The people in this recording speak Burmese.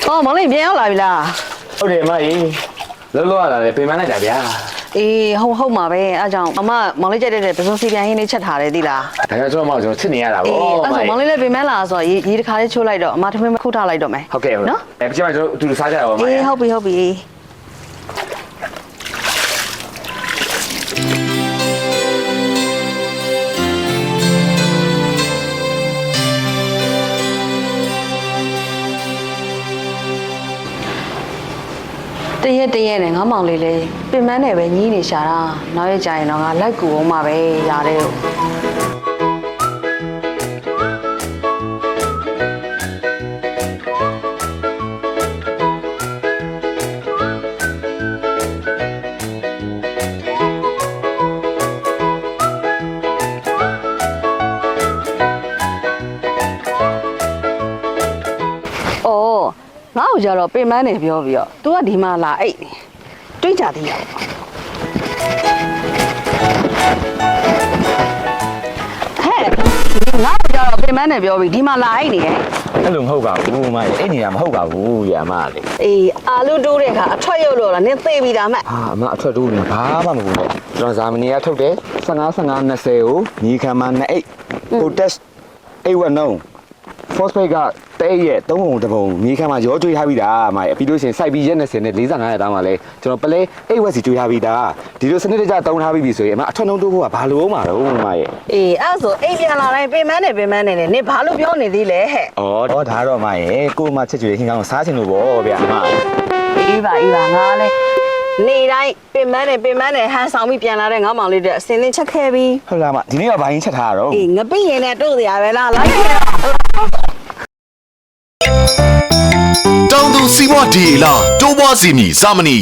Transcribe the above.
哦，忙里边要来啦。ဟုတ်တယ်မကြီးလောလောရတာလေပြင်ပန်းလိုက်တာဗျာအေးဟုတ်မှာပဲအားကြောင့်မမမောင်လေးကြက်တဲ့ပစုံစီပြန်ဟင်းလေးချက်ထားတယ်သိလားဒါကြောင့်ကျွန်တော်ကျွန်တော်ချစ်နေရတာဗော အဲ့ဆိုမောင်လေးလည်းပြင်မလာဆိုရေတစ်ခါလေးချိုးလိုက်တော့အမထမင်းခုထားလိုက်တော့မယ် ဟုတ်ကဲ့ဟုတ်နော်ပြချင်မှကျွန်တော်အတူတူစားကြရအောင်မ အေးဟုတ်ပြီတရက်နဲ့ငါမောင်လေးလေးပင်မနဲ့ပဲညီးနေရှာတာနောက်ရကြရင်တော့ငါလိုက်ကူအောင်မှာပဲရတယ်ငါ့ကိုကြတော့ပင်မနဲ့ပြောပြီးတော့ तू ကဒီမှာလာအိတ်တွေးကြသေးရဟဲ့ငါ့ကိုကြတော့ပင်မနဲ့ပြောပြီးဒီမှာလာအိတ်နေရဲ့အဲ့လိုမဟုတ်ပါဘူးမကြီးအဲ့နေတာမဟုတ်ပါဘူးရအမလေးအေးအာလူတိုးတဲ့အခါအထွက်ရုပ်လို့လားနင်းသိပြီးတာမှတ်ဟာအမအထွက်တိုးနေဘာမှမဟုတ်ဘူးကျွန်တော်ဇာမနီကထုတ်တယ်15 20ကိုညီခံမှာ2အိတ်ကိုတက်အိတ်ဝက်နှုံး phosphate ကတဲ့ရဲ့3ပုံတပုံမြေခံမှာရောကျွေးထားပြီးတာမကြီးပြီးလို့ရှိရင်စိုက်ပြီးရက်20နဲ့45ရက်တောင်းပါလဲကျွန်တော်ပလဲအိတ်ဝက်စီကျွေးထားပြီးတာဒီလိုစနစ်တကျတုံးထားပြီးပြီဆိုရင်အမအထွက်နှုံးတိုးဖို့ကဘာလို့မှာတော့မကြီးအေးအဲ့ဆိုအိတ်ပြန်လာတိုင်းပင်မနဲ့နင်ဘာလို့ပြောနေသေးလဲဟဲ့ဩဒါတော့မကြီးကိုမချစ်ကျွေးဟင်းကောင်းစားချင်လို့ဗောဗျာအမအေးပါငါလဲနေတိုင်းပင်မနဲ့ဟန်ဆောင်ပြီးပြန်လာတဲ့ငါမောင်လေးတဲ့အစင်းလေးချက်ခဲ့ပြီဟုတ်လားမဒီနေ့ကဘာရင်းချက်ထားရတော့အေးငပိရင်နဲ့တို့စရာပဲလားလိုက်ခဲ့တောင်သူစီမွားဒီလာတိုးပွားစီမီစာမနီ